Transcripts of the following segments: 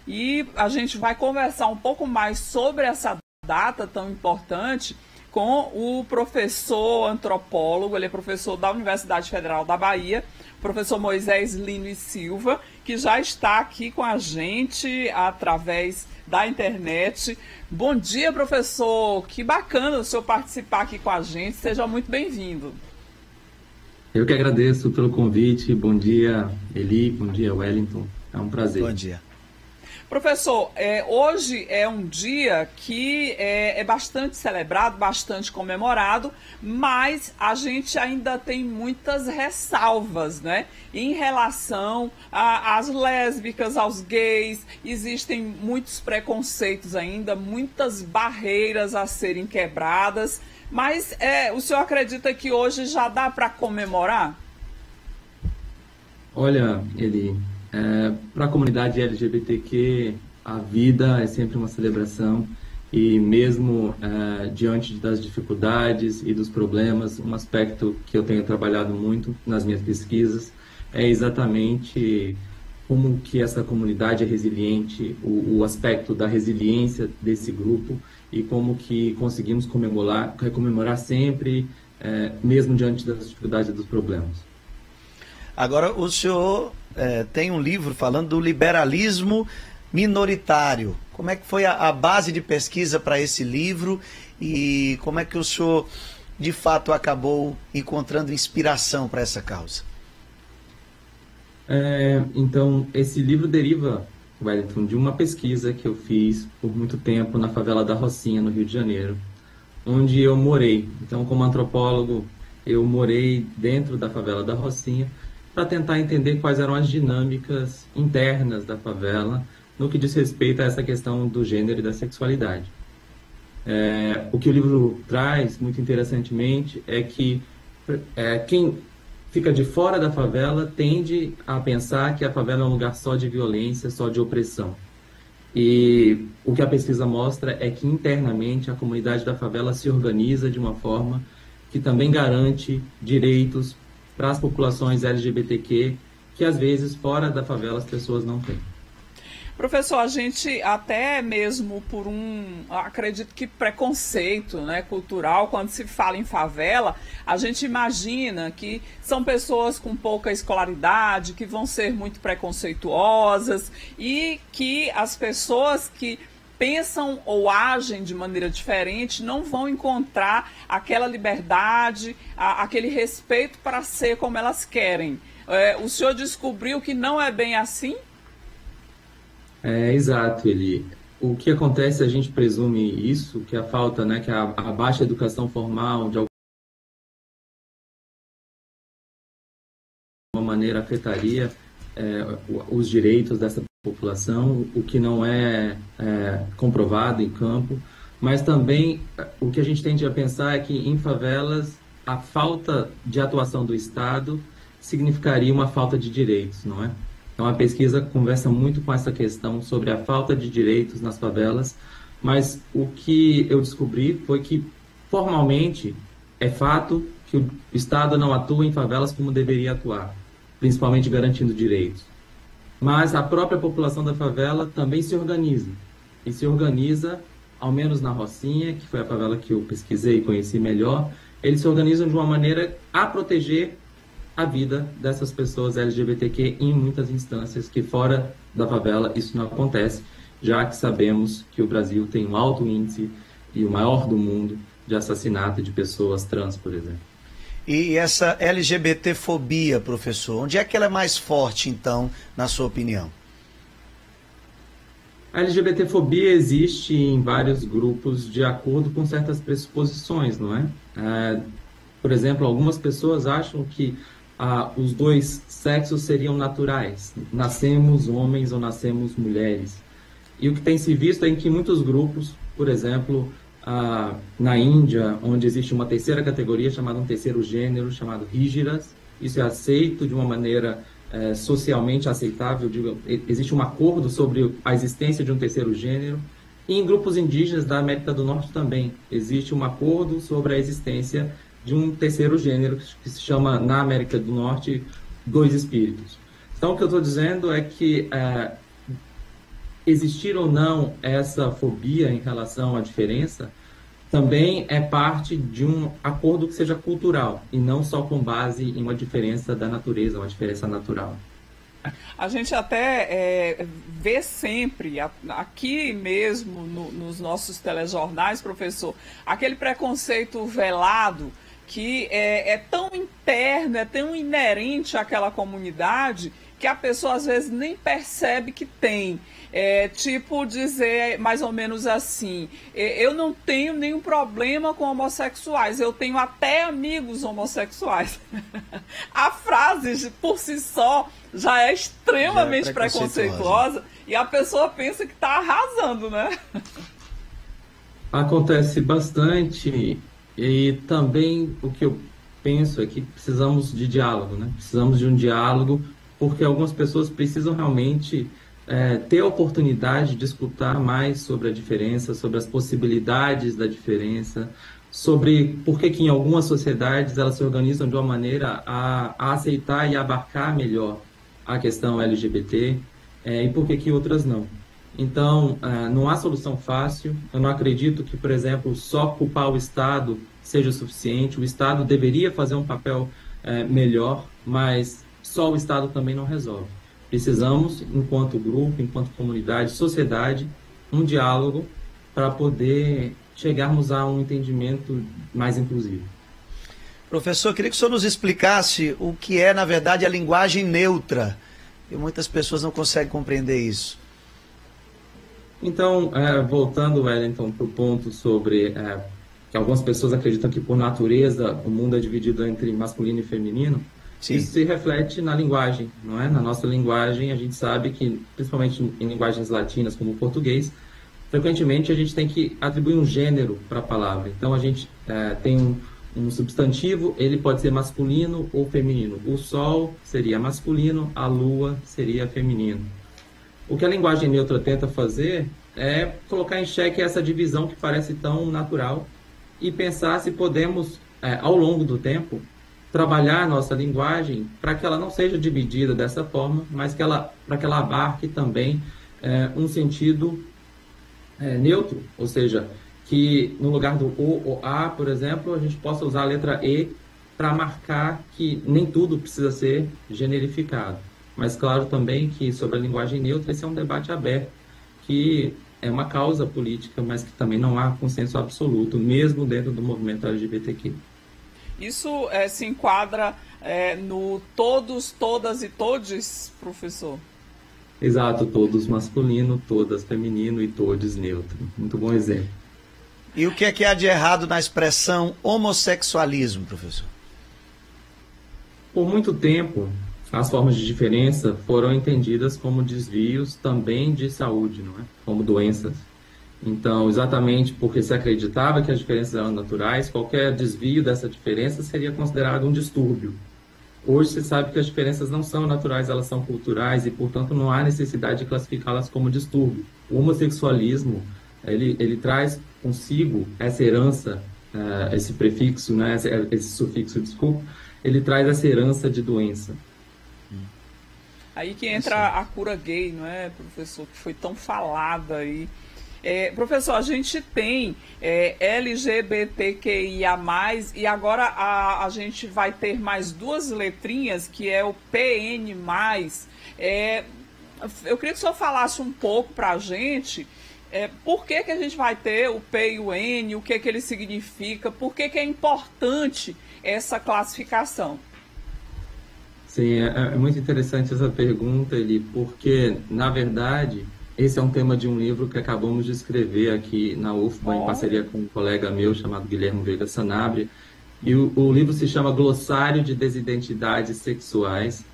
e a gente vai conversar um pouco mais sobre essa data tão importante com o professor antropólogo, ele é professor da Universidade Federal da Bahia, professor Moisés Lino e Silva, que já está aqui com a gente através da internet. Bom dia, professor, que bacana o senhor participar aqui com a gente, seja muito bem-vindo. Eu que agradeço pelo convite, bom dia Eli, bom dia Wellington, é um prazer. Bom dia. Professor, hoje é um dia que é bastante celebrado, bastante comemorado, mas a gente ainda tem muitas ressalvas, né? Em relação às lésbicas, aos gays, existem muitos preconceitos ainda, muitas barreiras a serem quebradas, mas o senhor acredita que hoje já dá para comemorar? Olha, Eli, para a comunidade LGBTQ, a vida é sempre uma celebração e mesmo diante das dificuldades e dos problemas, um aspecto que eu tenho trabalhado muito nas minhas pesquisas é exatamente como que essa comunidade é resiliente, o aspecto da resiliência desse grupo e como que conseguimos comemorar sempre, mesmo diante das dificuldades e dos problemas. Agora, o senhor tem um livro falando do liberalismo minoritário. Como é que foi a base de pesquisa para esse livro e como é que o senhor, de fato, acabou encontrando inspiração para essa causa? Então, esse livro deriva, Wellington, de uma pesquisa que eu fiz por muito tempo na favela da Rocinha, no Rio de Janeiro, onde eu morei. Então, como antropólogo, eu morei dentro da favela da Rocinha para tentar entender quais eram as dinâmicas internas da favela no que diz respeito a essa questão do gênero e da sexualidade. O que o livro traz, muito interessantemente, é que quem fica de fora da favela tende a pensar que a favela é um lugar só de violência, só de opressão. E o que a pesquisa mostra é que internamente a comunidade da favela se organiza de uma forma que também garante direitos para as populações LGBTQ, que às vezes fora da favela as pessoas não têm. Professor, a gente até mesmo por acredito que preconceito, né, cultural, quando se fala em favela, a gente imagina que são pessoas com pouca escolaridade, que vão ser muito preconceituosas e que as pessoas que pensam ou agem de maneira diferente não vão encontrar aquela liberdade, aquele respeito para ser como elas querem. O senhor descobriu que não é bem assim? Exato, Eli. O que acontece, a gente presume isso, que a falta, né, que a baixa educação formal, de alguma maneira afetaria os direitos dessa população, o que não é comprovado em campo, mas também o que a gente tende a pensar é que em favelas a falta de atuação do Estado significaria uma falta de direitos, não é? Então a pesquisa conversa muito com essa questão sobre a falta de direitos nas favelas, mas o que eu descobri foi que formalmente é fato que o Estado não atua em favelas como deveria atuar, principalmente garantindo direitos. Mas a própria população da favela também se organiza. E se organiza, ao menos na Rocinha, que foi a favela que eu pesquisei e conheci melhor, eles se organizam de uma maneira a proteger a vida dessas pessoas LGBTQ em muitas instâncias, que fora da favela isso não acontece, já que sabemos que o Brasil tem um alto índice e o maior do mundo de assassinato de pessoas trans, por exemplo. E essa LGBTfobia, professor, onde é que ela é mais forte, então, na sua opinião? A LGBTfobia existe em vários grupos de acordo com certas pressuposições, não é? Por exemplo, algumas pessoas acham que os dois sexos seriam naturais. Nascemos homens ou nascemos mulheres. E o que tem se visto é que muitos grupos, por exemplo, na Índia, onde existe uma terceira categoria chamada um terceiro gênero, chamado Rígiras, isso é aceito de uma maneira socialmente aceitável, existe um acordo sobre a existência de um terceiro gênero. E em grupos indígenas da América do Norte também existe um acordo sobre a existência de um terceiro gênero que se chama, na América do Norte, dois espíritos. Então, o que eu estou dizendo é que existir ou não essa fobia em relação à diferença também é parte de um acordo que seja cultural e não só com base em uma diferença da natureza, uma diferença natural. A gente até vê sempre, aqui mesmo nos nossos telejornais, professor, aquele preconceito velado que é tão interno, é tão inerente àquela comunidade que a pessoa às vezes nem percebe que tem. Tipo dizer mais ou menos assim, eu não tenho nenhum problema com homossexuais, eu tenho até amigos homossexuais. A frase por si só já é extremamente preconceituosa e a pessoa pensa que está arrasando, né? Acontece bastante e também o que eu penso é que precisamos de diálogo, né? Precisamos de um diálogo porque algumas pessoas precisam realmente ter a oportunidade de escutar mais sobre a diferença, sobre as possibilidades da diferença, sobre por que em algumas sociedades elas se organizam de uma maneira a aceitar e abarcar melhor a questão LGBT, e por que outras não. Então, não há solução fácil. Eu não acredito que, por exemplo, só culpar o Estado seja suficiente. O Estado deveria fazer um papel melhor, mas só o Estado também não resolve. Precisamos, enquanto grupo, enquanto comunidade, sociedade, um diálogo para poder chegarmos a um entendimento mais inclusivo. Professor, queria que o senhor nos explicasse o que é, na verdade, a linguagem neutra. E muitas pessoas não conseguem compreender isso. Então, voltando, Wellington, para o ponto sobre que algumas pessoas acreditam que, por natureza, o mundo é dividido entre masculino e feminino. Sim. Isso se reflete na linguagem, não é? Na nossa linguagem, a gente sabe que, principalmente em linguagens latinas, como o português, frequentemente a gente tem que atribuir um gênero para a palavra. Então, a gente tem um substantivo, ele pode ser masculino ou feminino. O sol seria masculino, a lua seria feminino. O que a linguagem neutra tenta fazer é colocar em xeque essa divisão que parece tão natural e pensar se podemos, ao longo do tempo, trabalhar a nossa linguagem para que ela não seja dividida dessa forma, mas para que ela abarque também um sentido neutro, ou seja, que no lugar do O ou A, por exemplo, a gente possa usar a letra E para marcar que nem tudo precisa ser generificado. Mas claro também que sobre a linguagem neutra esse é um debate aberto, que é uma causa política, mas que também não há consenso absoluto, mesmo dentro do movimento LGBTQ. Isso se enquadra no todos, todas e todes, professor? Exato, todos masculino, todas feminino e todes neutro. Muito bom exemplo. E o que é que há de errado na expressão homossexualismo, professor? Por muito tempo, as formas de diferença foram entendidas como desvios também de saúde, não é? Como doenças. Então, exatamente porque se acreditava que as diferenças eram naturais, qualquer desvio dessa diferença seria considerado um distúrbio. Hoje se sabe que as diferenças não são naturais, elas são culturais e, portanto, não há necessidade de classificá-las como distúrbio. O homossexualismo, ele traz consigo essa herança, esse prefixo, né, esse sufixo, desculpa, ele traz essa herança de doença. Aí que entra a cura gay, não é, professor, que foi tão falada aí. Professor, a gente tem LGBTQIA+, e agora a gente vai ter mais duas letrinhas, que é o PN+. Eu queria que o senhor falasse um pouco para a gente por que a gente vai ter o P e o N, o que ele significa, por que é importante essa classificação. Sim, é muito interessante essa pergunta, Eli, porque, na verdade, esse é um tema de um livro que acabamos de escrever aqui na UFBA, em parceria com um colega meu chamado Guilherme Veiga Sanabria. E o livro se chama Glossário de Desidentidades Sexuais,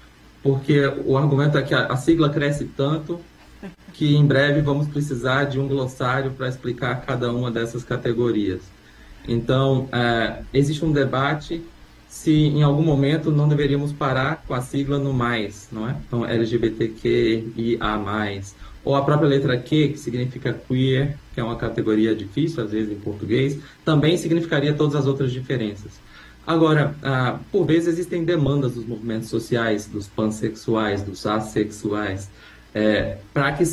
porque o argumento é que a sigla cresce tanto que em breve vamos precisar de um glossário para explicar cada uma dessas categorias. Então, existe um debate se em algum momento não deveríamos parar com a sigla no mais, não é? Então, LGBTQIA+, ou a própria letra Q, que significa queer, que é uma categoria difícil, às vezes, em português, também significaria todas as outras diferenças. Agora, por vezes existem demandas dos movimentos sociais, dos pansexuais, dos assexuais, para que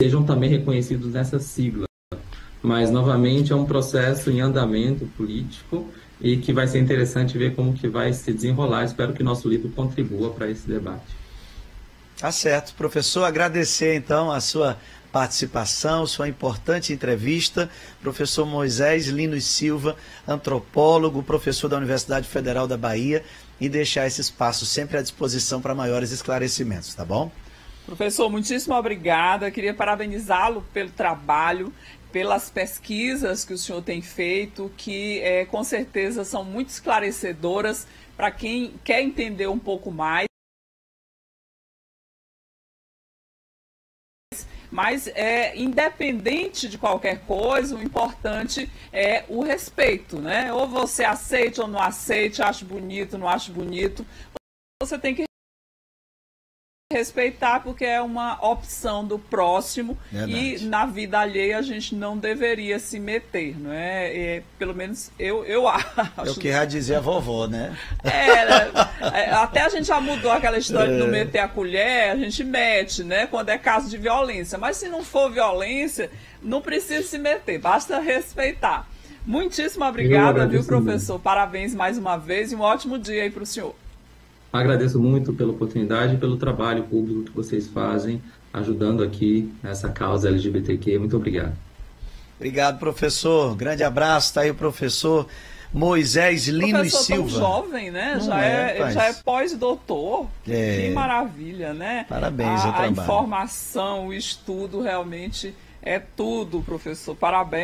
sejam também reconhecidos nessa sigla. Mas, novamente, é um processo em andamento político e que vai ser interessante ver como que vai se desenrolar. Espero que nosso livro contribua para esse debate. Tá certo. Professor, agradecer então a sua participação, sua importante entrevista. Professor Moisés Lino Silva, antropólogo, professor da Universidade Federal da Bahia, e deixar esse espaço sempre à disposição para maiores esclarecimentos, tá bom? Professor, muitíssimo obrigada. Queria parabenizá-lo pelo trabalho, pelas pesquisas que o senhor tem feito, que com certeza são muito esclarecedoras para quem quer entender um pouco mais. Mas, independente de qualquer coisa, o importante é o respeito, né? Ou você aceite ou não aceite, acha bonito, não acha bonito, você tem que respeitar, porque é uma opção do próximo. Verdade. E na vida alheia a gente não deveria se meter, não é? Pelo menos eu acho. É o que já dizia a vovó, né? Até a gente já mudou aquela história de não meter a colher, a gente mete, né? Quando é caso de violência. Mas se não for violência, não precisa se meter, basta respeitar. Muitíssimo obrigada, viu, professor? Parabéns mais uma vez e um ótimo dia aí para o senhor. Agradeço muito pela oportunidade e pelo trabalho público que vocês fazem, ajudando aqui nessa causa LGBTQ. Muito obrigado. Obrigado, professor. Grande abraço. Está aí o professor Moisés Lino Silva. Tão jovem, né? Ele já é pós-doutor. Que maravilha, né? Parabéns ao trabalho. A informação, o estudo realmente é tudo, professor. Parabéns.